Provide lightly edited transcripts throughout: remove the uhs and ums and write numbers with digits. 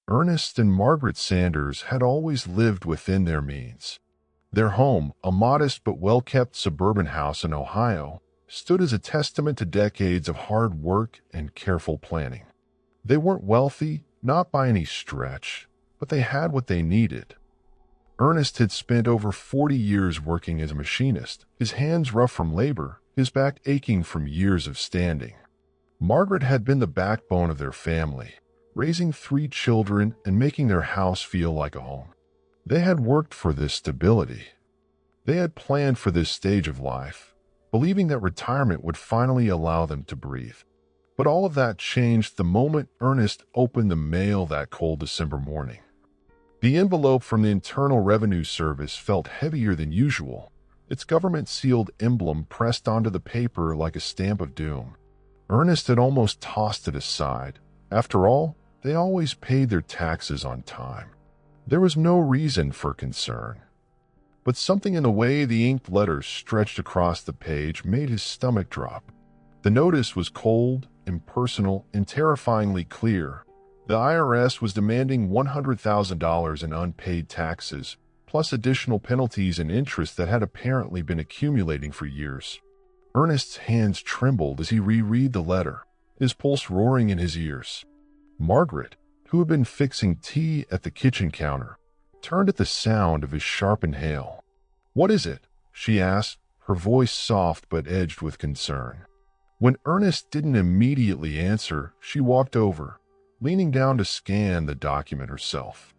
Ernest and Margaret Sanders had always lived within their means. Their home, a modest but well-kept suburban house in Ohio, stood as a testament to decades of hard work and careful planning. They weren't wealthy, not by any stretch, but they had what they needed. Ernest had spent over 40 years working as a machinist, his hands rough from labor, his back aching from years of standing. Margaret had been the backbone of their family, raising 3 children and making their house feel like a home. They had worked for this stability. They had planned for this stage of life, believing that retirement would finally allow them to breathe. But all of that changed the moment Ernest opened the mail that cold December morning. The envelope from the Internal Revenue Service felt heavier than usual, its government-sealed emblem pressed onto the paper like a stamp of doom. Ernest had almost tossed it aside. After all, they always paid their taxes on time. There was no reason for concern. But something in the way the inked letters stretched across the page made his stomach drop. The notice was cold, impersonal, and terrifyingly clear. The IRS was demanding $100,000 in unpaid taxes, plus additional penalties and interest that had apparently been accumulating for years. Ernest's hands trembled as he reread the letter, his pulse roaring in his ears. Margaret, who had been fixing tea at the kitchen counter, turned at the sound of his sharp inhale. "What is it?" she asked, her voice soft but edged with concern. When Ernest didn't immediately answer, she walked over, leaning down to scan the document herself.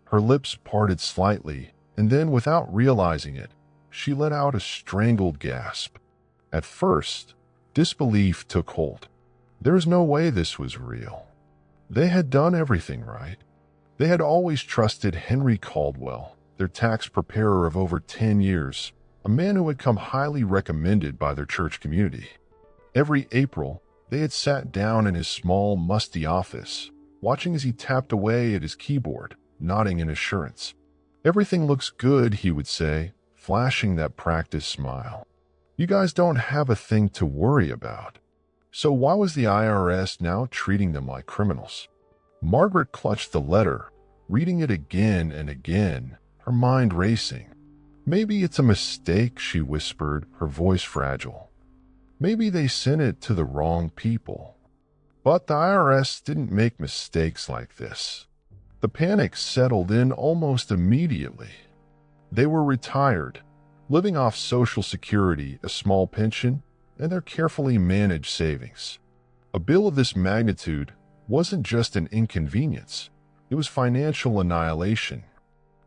Her lips parted slightly, and then, without realizing it, she let out a strangled gasp. At first, disbelief took hold. There was no way this was real. They had done everything right. They had always trusted Henry Caldwell, their tax preparer of over 10 years, a man who had come highly recommended by their church community. Every April, they had sat down in his small, musty office, watching as he tapped away at his keyboard, nodding in assurance. "Everything looks good," he would say, flashing that practiced smile. "You guys don't have a thing to worry about." So why was the IRS now treating them like criminals? Margaret clutched the letter, reading it again and again, her mind racing. "Maybe it's a mistake," she whispered, her voice fragile. "Maybe they sent it to the wrong people." But the IRS didn't make mistakes like this. The panic settled in almost immediately. They were retired, living off Social Security, a small pension, and their carefully managed savings. A bill of this magnitude wasn't just an inconvenience, it was financial annihilation.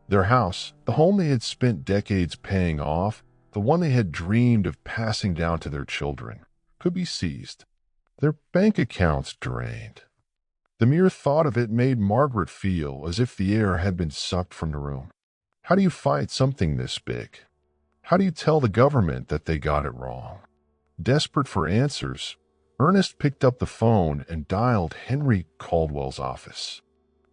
Their house, the home they had spent decades paying off, the one they had dreamed of passing down to their children, could be seized. Their bank accounts drained. The mere thought of it made Margaret feel as if the air had been sucked from the room. How do you fight something this big? How do you tell the government that they got it wrong? Desperate for answers, Ernest picked up the phone and dialed Henry Caldwell's office.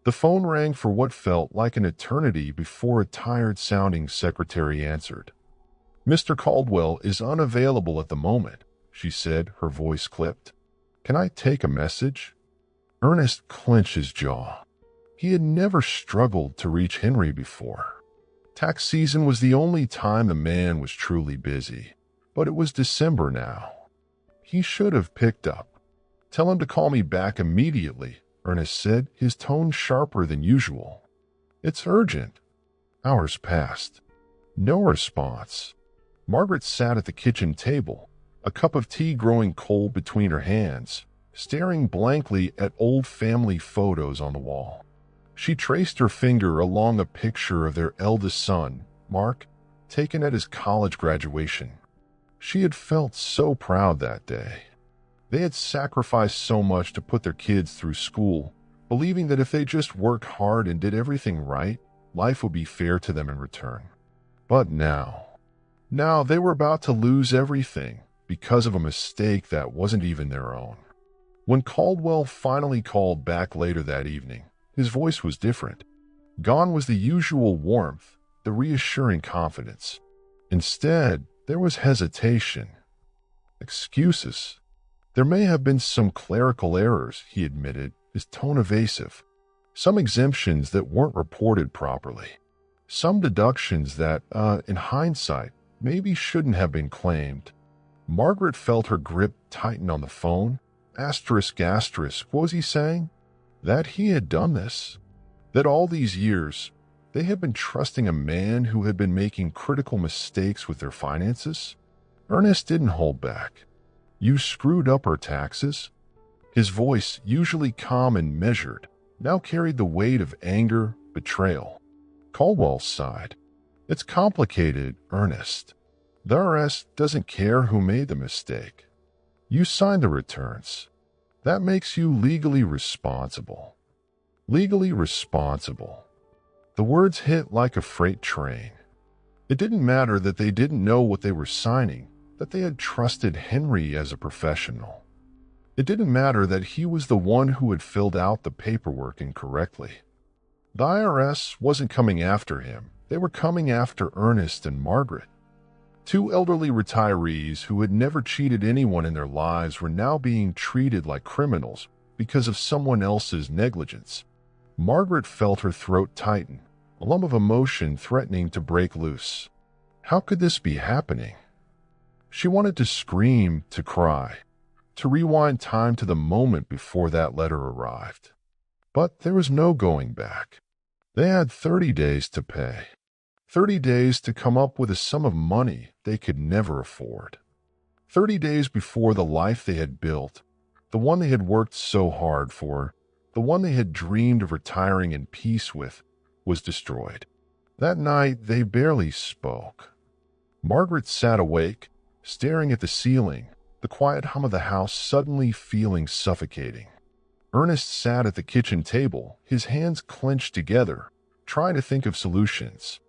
The phone rang for what felt like an eternity before a tired-sounding secretary answered. "Mr. Caldwell is unavailable at the moment," she said, her voice clipped. "Can I take a message?" Ernest clenched his jaw. He had never struggled to reach Henry before. Tax season was the only time the man was truly busy, but it was December now. He should have picked up. "Tell him to call me back immediately," Ernest said, his tone sharper than usual. "It's urgent." Hours passed. No response. Margaret sat at the kitchen table, a cup of tea growing cold between her hands, staring blankly at old family photos on the wall. She traced her finger along a picture of their eldest son, Mark, taken at his college graduation. She had felt so proud that day. They had sacrificed so much to put their kids through school, believing that if they just worked hard and did everything right, life would be fair to them in return. But now they were about to lose everything because of a mistake that wasn't even their own. When Caldwell finally called back later that evening, his voice was different. Gone was the usual warmth, the reassuring confidence. Instead, there was hesitation. Excuses. "There may have been some clerical errors," he admitted, his tone evasive. some exemptions that weren't reported properly, some deductions that, in hindsight, maybe shouldn't have been claimed. Margaret felt her grip tighten on the phone. Asterisk, asterisk, what was he saying? That he had done this. That all these years, they had been trusting a man who had been making critical mistakes with their finances? Ernest didn't hold back. You screwed up our taxes? His voice, usually calm and measured, now carried the weight of anger, betrayal. Caldwell sighed. It's complicated, Ernest. The IRS doesn't care who made the mistake. You signed the returns. That makes you legally responsible. Legally responsible. The words hit like a freight train. It didn't matter that they didn't know what they were signing, that they had trusted Henry as a professional. It didn't matter that he was the one who had filled out the paperwork incorrectly. The IRS wasn't coming after him. They were coming after Ernest and Margaret. Two elderly retirees who had never cheated anyone in their lives were now being treated like criminals because of someone else's negligence. Margaret felt her throat tighten, a lump of emotion threatening to break loose. How could this be happening? She wanted to scream, to cry, to rewind time to the moment before that letter arrived. But there was no going back. They had 30 days to pay. 30 days to come up with a sum of money they could never afford. 30 days before the life they had built, the one they had worked so hard for, the one they had dreamed of retiring in peace with, was destroyed. That night, they barely spoke. Margaret sat awake, staring at the ceiling, the quiet hum of the house suddenly feeling suffocating. Ernest sat at the kitchen table, his hands clenched together, trying to think of solutions.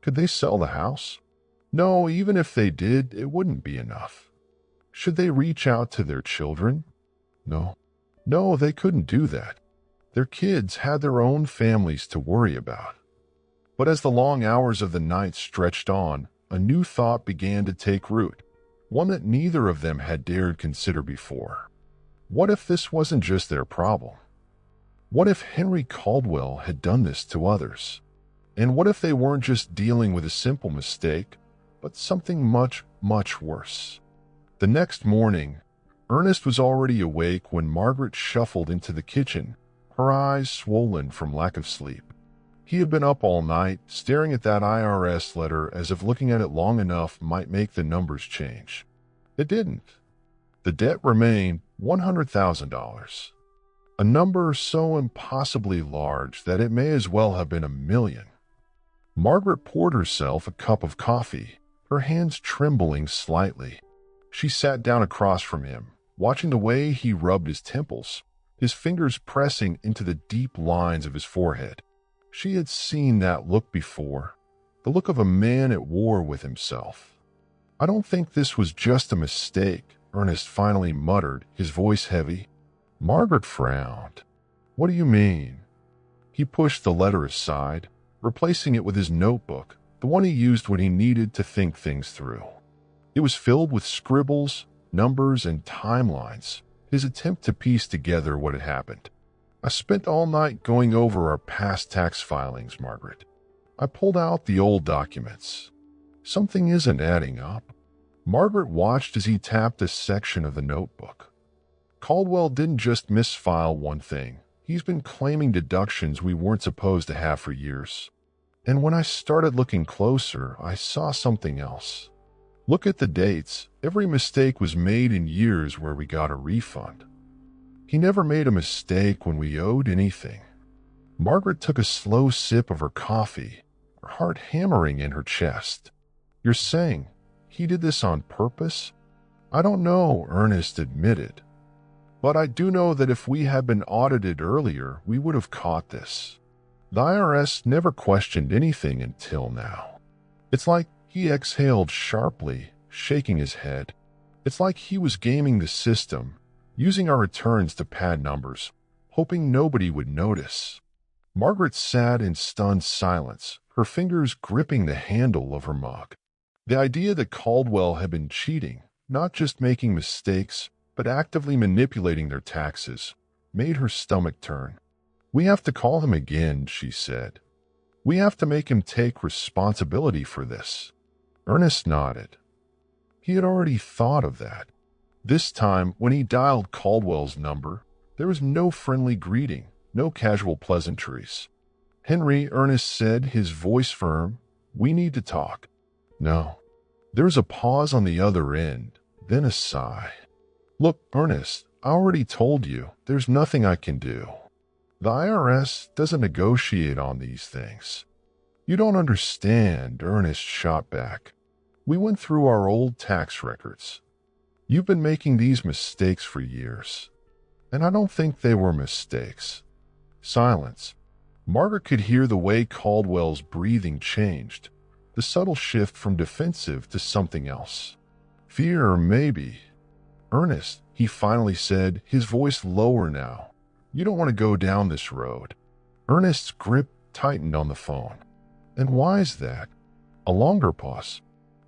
Could they sell the house? No, even if they did, it wouldn't be enough. Should they reach out to their children? No. No, they couldn't do that. Their kids had their own families to worry about. But as the long hours of the night stretched on, a new thought began to take root, one that neither of them had dared consider before. What if this wasn't just their problem? What if Henry Caldwell had done this to others? And what if they weren't just dealing with a simple mistake, but something much, much worse? The next morning, Ernest was already awake when Margaret shuffled into the kitchen, her eyes swollen from lack of sleep. He had been up all night, staring at that IRS letter as if looking at it long enough might make the numbers change. It didn't. The debt remained $100,000. A number so impossibly large that it may as well have been $1 million. Margaret poured herself a cup of coffee, her hands trembling slightly. She sat down across from him, watching the way he rubbed his temples, his fingers pressing into the deep lines of his forehead. She had seen that look before, the look of a man at war with himself. I don't think this was just a mistake, Ernest finally muttered, his voice heavy. Margaret frowned. What do you mean? He pushed the letter aside, replacing it with his notebook, the one he used when he needed to think things through. It was filled with scribbles, numbers, and timelines, his attempt to piece together what had happened. I spent all night going over our past tax filings, Margaret. I pulled out the old documents. Something isn't adding up. Margaret watched as he tapped a section of the notebook. Caldwell didn't just misfile one thing. He's been claiming deductions we weren't supposed to have for years. And when I started looking closer, I saw something else. Look at the dates. Every mistake was made in years where we got a refund. He never made a mistake when we owed anything. Margaret took a slow sip of her coffee, her heart hammering in her chest. You're saying he did this on purpose? I don't know, Ernest admitted. But I do know that if we had been audited earlier, we would have caught this. The IRS never questioned anything until now. It's like he exhaled sharply, shaking his head. It's like he was gaming the system, using our returns to pad numbers, hoping nobody would notice. Margaret sat in stunned silence, her fingers gripping the handle of her mug. The idea that Caldwell had been cheating, not just making mistakes, but actively manipulating their taxes, made her stomach turn. "We have to call him again," she said. "We have to make him take responsibility for this." Ernest nodded. He had already thought of that. This time, when he dialed Caldwell's number, there was no friendly greeting, no casual pleasantries. "Henry," Ernest said, his voice firm, "we need to talk." "No." There was a pause on the other end, then a sigh. "Look, Ernest, I already told you, there's nothing I can do. The IRS doesn't negotiate on these things." "You don't understand," Ernest shot back. "We went through our old tax records. You've been making these mistakes for years, and I don't think they were mistakes." Silence. Margaret could hear the way Caldwell's breathing changed, the subtle shift from defensive to something else. "Fear, maybe." "Ernest," he finally said, his voice lower now, "you don't want to go down this road." Ernest's grip tightened on the phone. "And why is that?" A longer pause.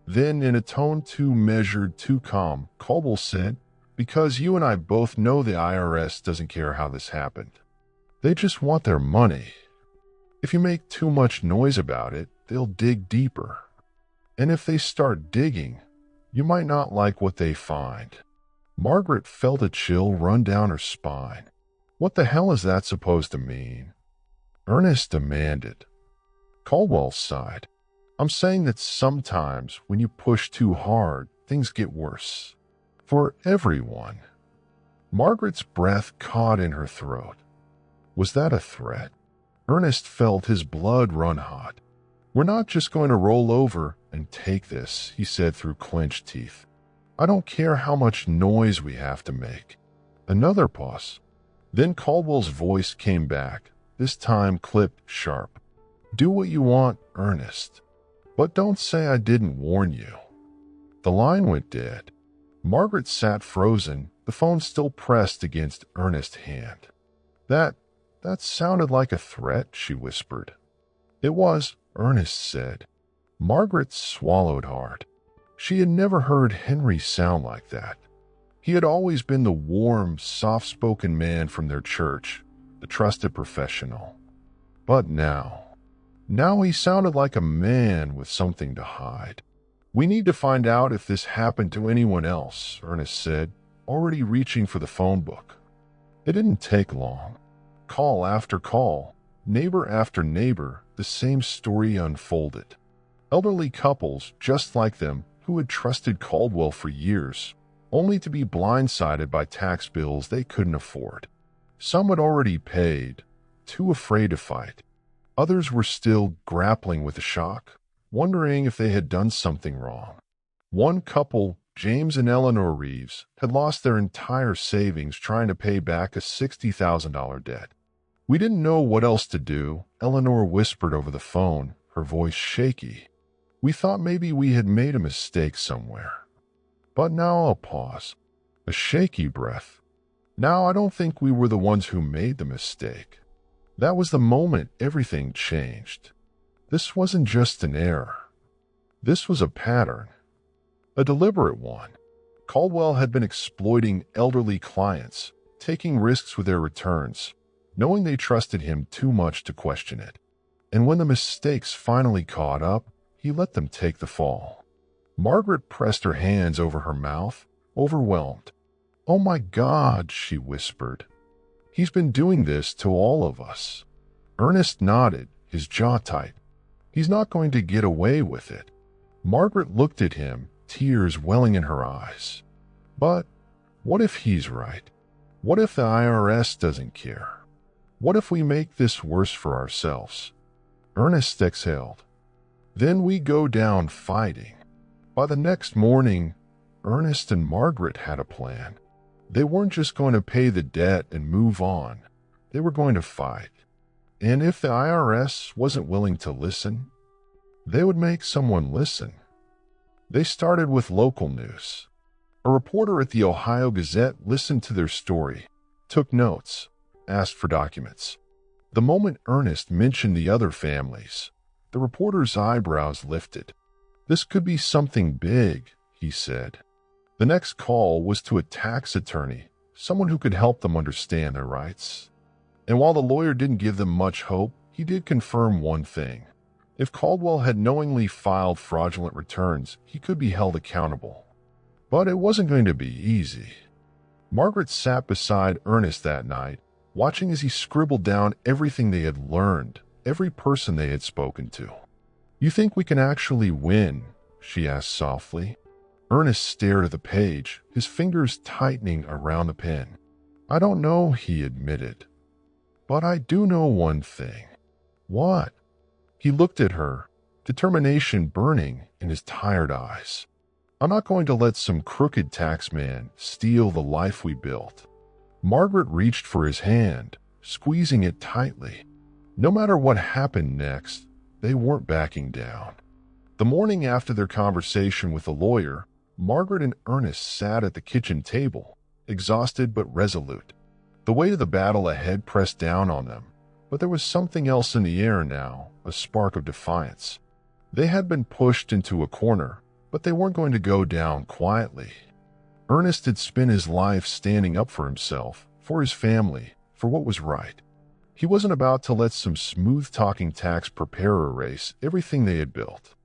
Then, in a tone too measured, too calm, Caldwell said, "Because you and I both know the IRS doesn't care how this happened. They just want their money. If you make too much noise about it, they'll dig deeper. And if they start digging, you might not like what they find." Margaret felt a chill run down her spine. "What the hell is that supposed to mean?" Ernest demanded. Caldwell sighed. "I'm saying that sometimes when you push too hard, things get worse. For everyone." Margaret's breath caught in her throat. Was that a threat? Ernest felt his blood run hot. "We're not just going to roll over and take this," he said through clenched teeth. "I don't care how much noise we have to make." Another pause. Then Caldwell's voice came back, this time clipped sharp. "Do what you want, Ernest. But don't say I didn't warn you." The line went dead. Margaret sat frozen, the phone still pressed against Ernest's hand. That sounded like a threat," she whispered. "It was," Ernest said. Margaret swallowed hard. She had never heard Henry sound like that. He had always been the warm, soft-spoken man from their church, the trusted professional. But now he sounded like a man with something to hide. "We need to find out if this happened to anyone else," Ernest said, already reaching for the phone book. It didn't take long. Call after call, neighbor after neighbor, the same story unfolded. Elderly couples just like them who had trusted Caldwell for years, only to be blindsided by tax bills they couldn't afford. Some had already paid, too afraid to fight. Others were still grappling with the shock, wondering if they had done something wrong. One couple, James and Eleanor Reeves, had lost their entire savings trying to pay back a $60,000 debt. "We didn't know what else to do," Eleanor whispered over the phone, her voice shaky. "We thought maybe we had made a mistake somewhere." But now a pause, a shaky breath. "Now I don't think we were the ones who made the mistake." That was the moment everything changed. This wasn't just an error. This was a pattern. A deliberate one. Caldwell had been exploiting elderly clients, taking risks with their returns, knowing they trusted him too much to question it. And when the mistakes finally caught up, he let them take the fall. Margaret pressed her hands over her mouth, overwhelmed. "Oh my God," she whispered. "He's been doing this to all of us." Ernest nodded, his jaw tight. "He's not going to get away with it." Margaret looked at him, tears welling in her eyes. "But what if he's right? What if the IRS doesn't care? What if we make this worse for ourselves?" Ernest exhaled. "Then we go down fighting." By the next morning, Ernest and Margaret had a plan. They weren't just going to pay the debt and move on. They were going to fight. And if the IRS wasn't willing to listen, they would make someone listen. They started with local news. A reporter at the Ohio Gazette listened to their story, took notes, asked for documents. The moment Ernest mentioned the other families, the reporter's eyebrows lifted. "This could be something big," he said. The next call was to a tax attorney, someone who could help them understand their rights. And while the lawyer didn't give them much hope, he did confirm one thing. If Caldwell had knowingly filed fraudulent returns, he could be held accountable. But it wasn't going to be easy. Margaret sat beside Ernest that night, watching as he scribbled down everything they had learned, every person they had spoken to. "You think we can actually win?" she asked softly. Ernest stared at the page, his fingers tightening around the pen. "I don't know," he admitted. "But I do know one thing." "What?" He looked at her, determination burning in his tired eyes. "I'm not going to let some crooked taxman steal the life we built." Margaret reached for his hand, squeezing it tightly. No matter what happened next, they weren't backing down. The morning after their conversation with the lawyer, Margaret and Ernest sat at the kitchen table, exhausted but resolute. The weight of the battle ahead pressed down on them, but there was something else in the air now, a spark of defiance. They had been pushed into a corner, but they weren't going to go down quietly. Ernest had spent his life standing up for himself, for his family, for what was right. He wasn't about to let some smooth-talking tax preparer erase everything they had built.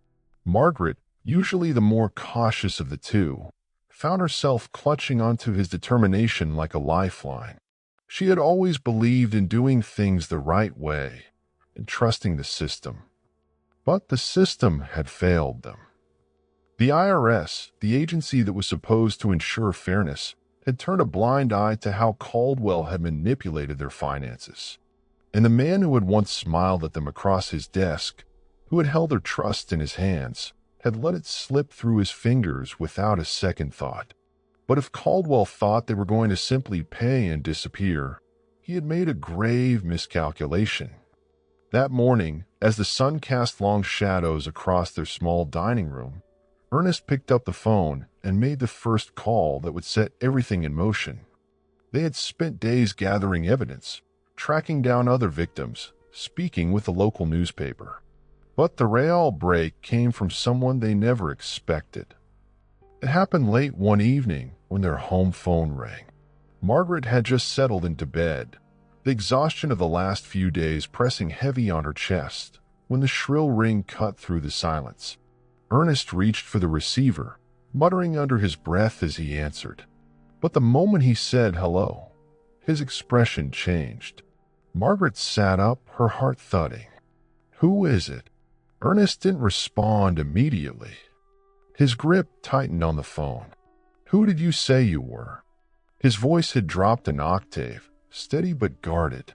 Margaret, usually the more cautious of the two, found herself clutching onto his determination like a lifeline. She had always believed in doing things the right way and trusting the system. But the system had failed them. The IRS, the agency that was supposed to ensure fairness, had turned a blind eye to how Caldwell had manipulated their finances. And the man who had once smiled at them across his desk, who had held their trust in his hands, had let it slip through his fingers without a second thought. But if Caldwell thought they were going to simply pay and disappear, he had made a grave miscalculation. That morning, as the sun cast long shadows across their small dining room, Ernest picked up the phone and made the first call that would set everything in motion. They had spent days gathering evidence, tracking down other victims, speaking with the local newspaper. But the real break came from someone they never expected. It happened late one evening when their home phone rang. Margaret had just settled into bed, the exhaustion of the last few days pressing heavy on her chest, when the shrill ring cut through the silence. Ernest reached for the receiver, muttering under his breath as he answered. But the moment he said hello, his expression changed. Margaret sat up, her heart thudding. "Who is it?" Ernest didn't respond immediately. His grip tightened on the phone. "Who did you say you were?" His voice had dropped an octave, steady but guarded.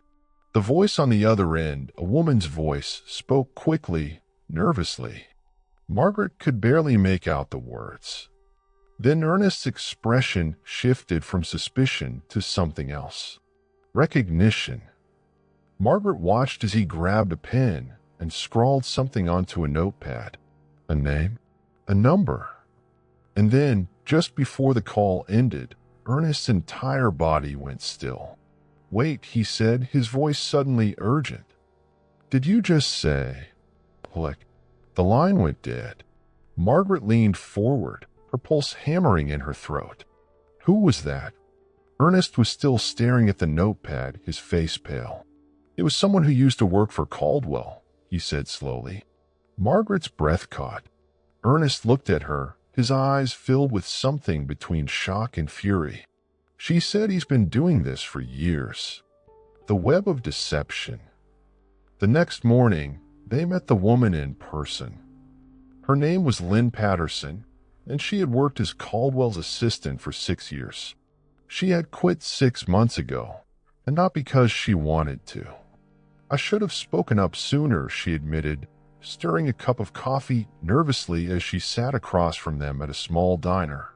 The voice on the other end, a woman's voice, spoke quickly, nervously. Margaret could barely make out the words. Then Ernest's expression shifted from suspicion to something else. Recognition. Margaret watched as he grabbed a pen and scrawled something onto a notepad. A name, a number. And then, just before the call ended, Ernest's entire body went still. "Wait," he said, his voice suddenly urgent. "Did you just say—" Click. The line went dead. Margaret leaned forward, her pulse hammering in her throat. Who was that? Ernest was still staring at the notepad, his face pale. "It was someone who used to work for Caldwell," he said slowly. Margaret's breath caught. Ernest looked at her, his eyes filled with something between shock and fury. "She said he's been doing this for years." The web of deception. The next morning, they met the woman in person. Her name was Lynn Patterson, and she had worked as Caldwell's assistant for 6 years. She had quit 6 months ago, and not because she wanted to. "I should have spoken up sooner," she admitted, stirring a cup of coffee nervously as she sat across from them at a small diner.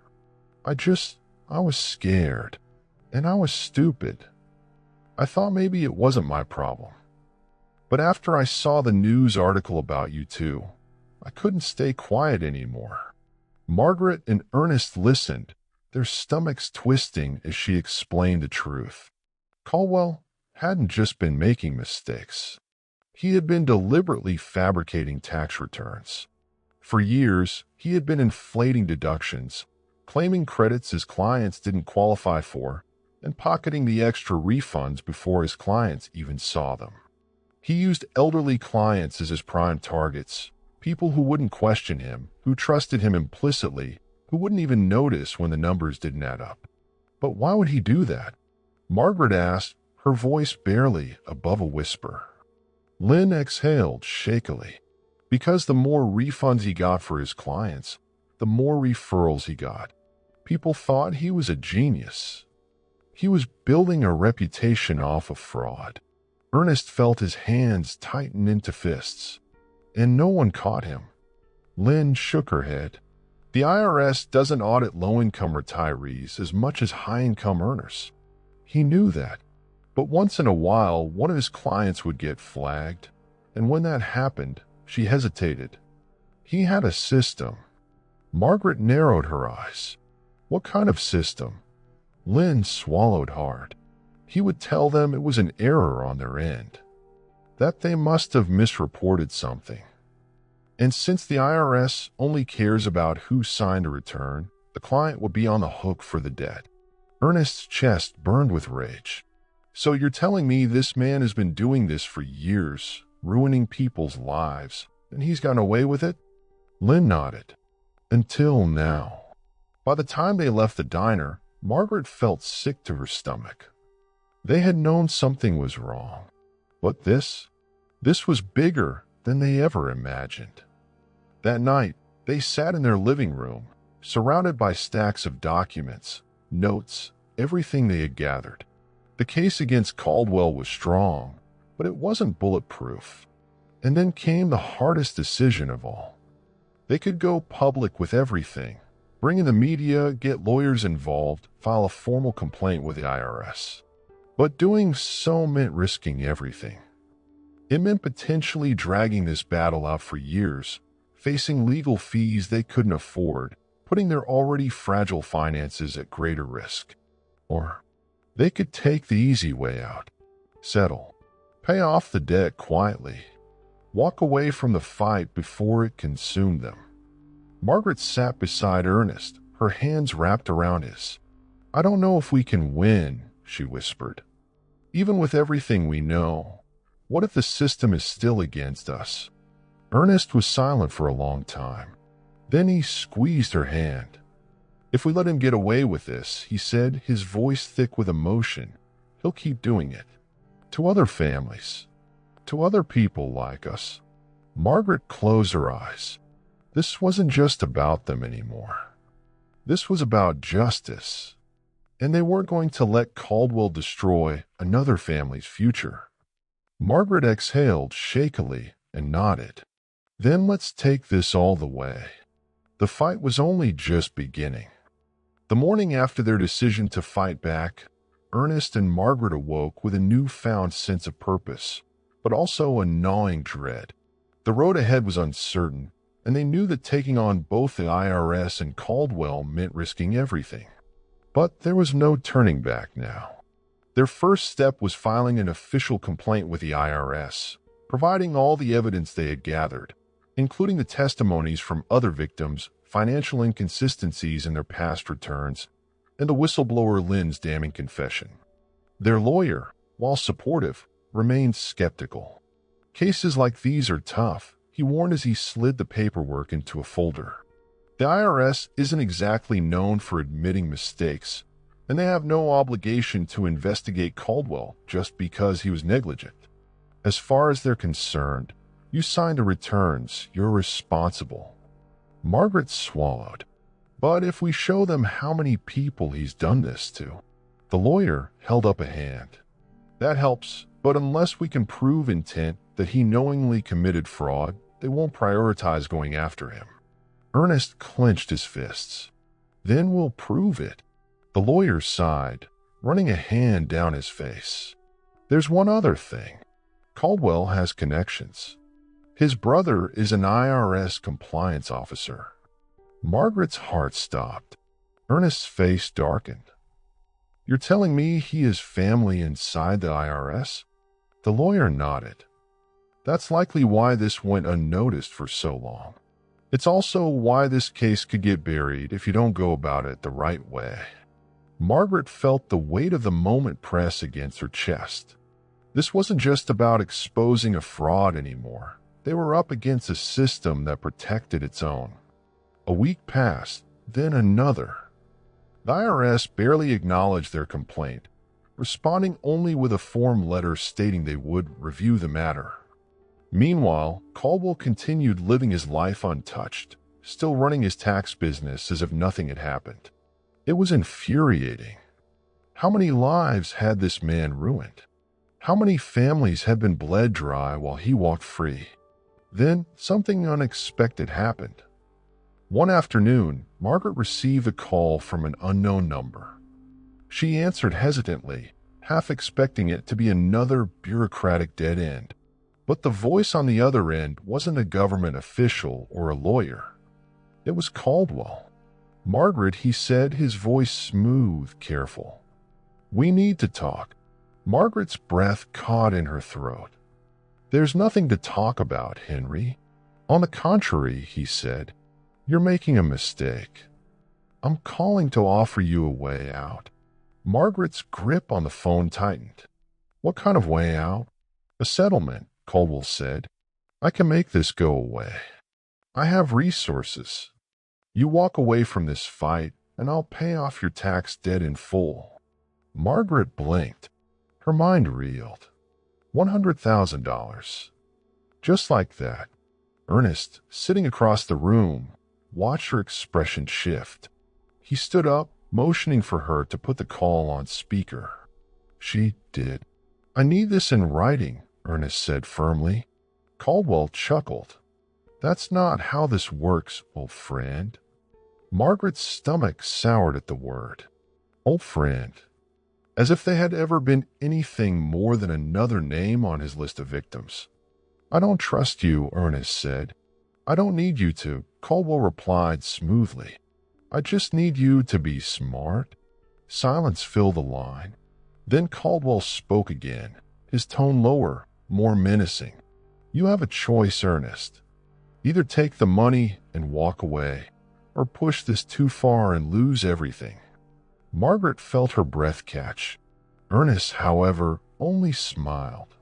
I was scared, and I was stupid. I thought maybe it wasn't my problem. But after I saw the news article about you two, I couldn't stay quiet anymore." Margaret and Ernest listened, their stomachs twisting as she explained the truth. Caldwell hadn't just been making mistakes. He had been deliberately fabricating tax returns. For years, he had been inflating deductions, claiming credits his clients didn't qualify for, and pocketing the extra refunds before his clients even saw them. He used elderly clients as his prime targets, people who wouldn't question him, who trusted him implicitly, who wouldn't even notice when the numbers didn't add up. But why would he do that? Margaret asked, her voice barely above a whisper. Lynn exhaled shakily. Because the more refunds he got for his clients, the more referrals he got. People thought he was a genius. He was building a reputation off of fraud. Ernest felt his hands tighten into fists, and no one caught him. Lynn shook her head. The IRS doesn't audit low-income retirees as much as high-income earners. He knew that. But once in a while, one of his clients would get flagged, and when that happened, she hesitated. He had a system. Margaret narrowed her eyes. What kind of system? Lynn swallowed hard. He would tell them it was an error on their end, that they must have misreported something. And since the IRS only cares about who signed a return, the client would be on the hook for the debt. Ernest's chest burned with rage. So you're telling me this man has been doing this for years, ruining people's lives, and he's gotten away with it? Lynn nodded. Until now. By the time they left the diner, Margaret felt sick to her stomach. They had known something was wrong. But this was bigger than they ever imagined. That night, they sat in their living room, surrounded by stacks of documents, notes, everything they had gathered. The case against Caldwell was strong, but it wasn't bulletproof. And then came the hardest decision of all. They could go public with everything, bring in the media, get lawyers involved, file a formal complaint with the IRS. But doing so meant risking everything. It meant potentially dragging this battle out for years, facing legal fees they couldn't afford, putting their already fragile finances at greater risk. Or they could take the easy way out, settle, pay off the debt quietly, walk away from the fight before it consumed them. Margaret sat beside Ernest, her hands wrapped around his. I don't know if we can win, she whispered. Even with everything we know, what if the system is still against us? Ernest was silent for a long time. Then he squeezed her hand. If we let him get away with this, he said, his voice thick with emotion, he'll keep doing it. To other families. To other people like us. Margaret closed her eyes. This wasn't just about them anymore. This was about justice. And they weren't going to let Caldwell destroy another family's future. Margaret exhaled shakily and nodded. Then let's take this all the way. The fight was only just beginning. The morning after their decision to fight back, Ernest and Margaret awoke with a newfound sense of purpose, but also a gnawing dread. The road ahead was uncertain, and they knew that taking on both the IRS and Caldwell meant risking everything. But there was no turning back now. Their first step was filing an official complaint with the IRS, providing all the evidence they had gathered, including the testimonies from other victims, financial inconsistencies in their past returns, and the whistleblower Lynn's damning confession. Their lawyer, while supportive, remained skeptical. Cases like these are tough, he warned as he slid the paperwork into a folder. The IRS isn't exactly known for admitting mistakes, and they have no obligation to investigate Caldwell just because he was negligent. As far as they're concerned, you signed the returns, you're responsible. Margaret swallowed. But if we show them how many people he's done this to, the lawyer held up a hand. That helps, but unless we can prove intent that he knowingly committed fraud, they won't prioritize going after him. Ernest clenched his fists. Then we'll prove it. The lawyer sighed, running a hand down his face. There's one other thing. Caldwell has connections. His brother is an IRS compliance officer. Margaret's heart stopped. Ernest's face darkened. You're telling me he has family inside the IRS? The lawyer nodded. That's likely why this went unnoticed for so long. It's also why this case could get buried if you don't go about it the right way. Margaret felt the weight of the moment press against her chest. This wasn't just about exposing a fraud anymore. They were up against a system that protected its own. A week passed, then another. The IRS barely acknowledged their complaint, responding only with a form letter stating they would review the matter. Meanwhile, Caldwell continued living his life untouched, still running his tax business as if nothing had happened. It was infuriating. How many lives had this man ruined? How many families had been bled dry while he walked free? Then something unexpected happened. One afternoon, Margaret received a call from an unknown number. She answered hesitantly, half expecting it to be another bureaucratic dead end. But the voice on the other end wasn't a government official or a lawyer. It was Caldwell. "Margaret," he said, his voice smooth, careful. "We need to talk." Margaret's breath caught in her throat. "There's nothing to talk about, Henry. On the contrary," he said, "you're making a mistake. I'm calling to offer you a way out." Margaret's grip on the phone tightened. "What kind of way out?" "A settlement," Caldwell said. "I can make this go away. I have resources. You walk away from this fight, and I'll pay off your tax debt in full." Margaret blinked. Her mind reeled. $100,000. Just like that. Ernest, sitting across the room, watched her expression shift. He stood up, motioning for her to put the call on speaker. She did. "I need this in writing," Ernest said firmly. Caldwell chuckled. "That's not how this works, old friend." Margaret's stomach soured at the word. Old friend. As if they had ever been anything more than another name on his list of victims. "I don't trust you," Ernest said. "I don't need you to," Caldwell replied smoothly. "I just need you to be smart." Silence filled the line. Then Caldwell spoke again, his tone lower, more menacing. "You have a choice, Ernest. Either take the money and walk away, or push this too far and lose everything." Margaret felt her breath catch. Ernest, however, only smiled.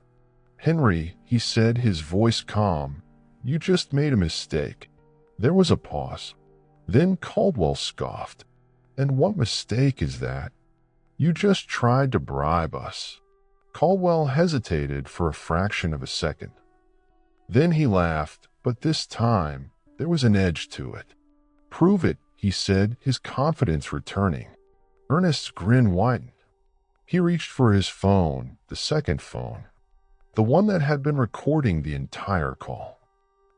"Henry," he said, his voice calm, "you just made a mistake." There was a pause. Then Caldwell scoffed. "And what mistake is that?" "You just tried to bribe us." Caldwell hesitated for a fraction of a second. Then he laughed, but this time there was an edge to it. "Prove it," he said, his confidence returning. Ernest's grin widened. He reached for his phone, the second phone, the one that had been recording the entire call.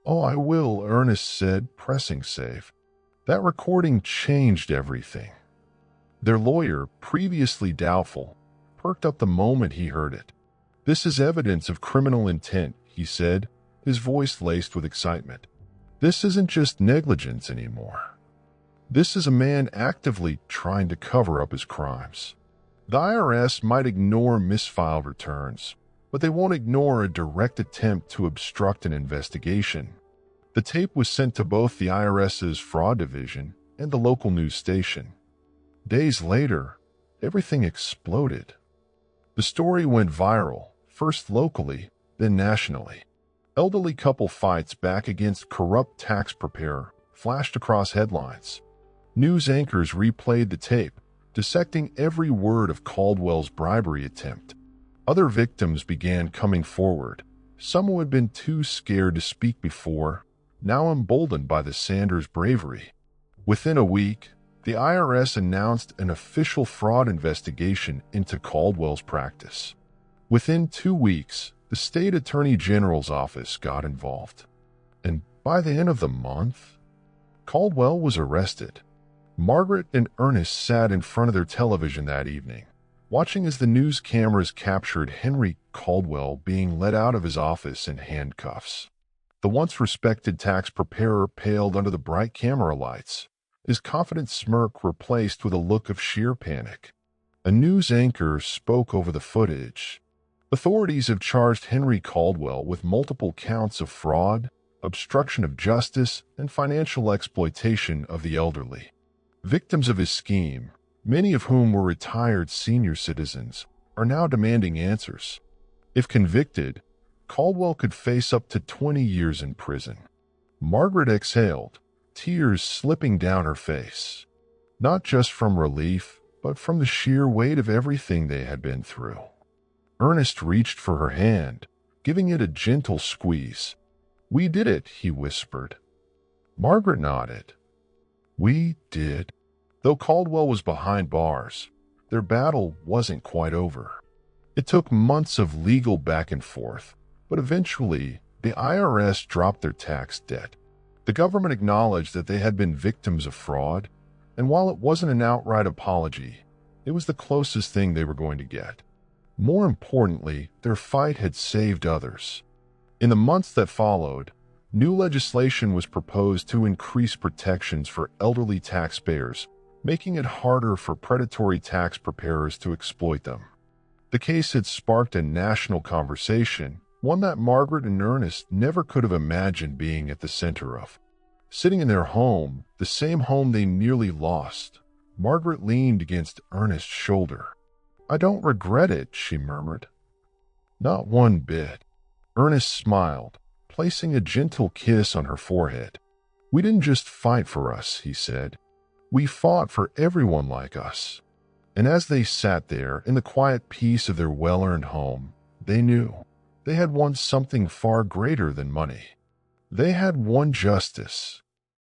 "Oh, I will," Ernest said, pressing save. That recording changed everything. Their lawyer, previously doubtful, perked up the moment he heard it. "This is evidence of criminal intent," he said, his voice laced with excitement. "This isn't just negligence anymore. This is a man actively trying to cover up his crimes. The IRS might ignore misfiled returns, but they won't ignore a direct attempt to obstruct an investigation." The tape was sent to both the IRS's fraud division and the local news station. Days later, everything exploded. The story went viral, first locally, then nationally. Elderly couple fights back against corrupt tax preparer flashed across headlines. News anchors replayed the tape, dissecting every word of Caldwell's bribery attempt. Other victims began coming forward, some who had been too scared to speak before, now emboldened by the Sanders bravery. Within a week, the IRS announced an official fraud investigation into Caldwell's practice. Within 2 weeks, the state attorney general's office got involved. And by the end of the month, Caldwell was arrested. Margaret and Ernest sat in front of their television that evening, watching as the news cameras captured Henry Caldwell being led out of his office in handcuffs. The once respected tax preparer paled under the bright camera lights, his confident smirk replaced with a look of sheer panic. A news anchor spoke over the footage. "Authorities have charged Henry Caldwell with multiple counts of fraud, obstruction of justice, and financial exploitation of the elderly. Victims of his scheme, many of whom were retired senior citizens, are now demanding answers. If convicted, Caldwell could face up to 20 years in prison. Margaret exhaled, tears slipping down her face, not just from relief, but from the sheer weight of everything they had been through. Ernest reached for her hand, giving it a gentle squeeze. "We did it," he whispered. Margaret nodded. "We did." Though Caldwell was behind bars, their battle wasn't quite over. It took months of legal back and forth, but eventually the IRS dropped their tax debt. The government acknowledged that they had been victims of fraud, and while it wasn't an outright apology, it was the closest thing they were going to get. More importantly, their fight had saved others. In the months that followed, new legislation was proposed to increase protections for elderly taxpayers, making it harder for predatory tax preparers to exploit them. The case had sparked a national conversation, one that Margaret and Ernest never could have imagined being at the center of. Sitting in their home, the same home they nearly lost, Margaret leaned against Ernest's shoulder. "I don't regret it," she murmured. "Not one bit." Ernest smiled, placing a gentle kiss on her forehead. "We didn't just fight for us," he said. "We fought for everyone like us." And as they sat there in the quiet peace of their well-earned home, they knew they had won something far greater than money. They had won justice,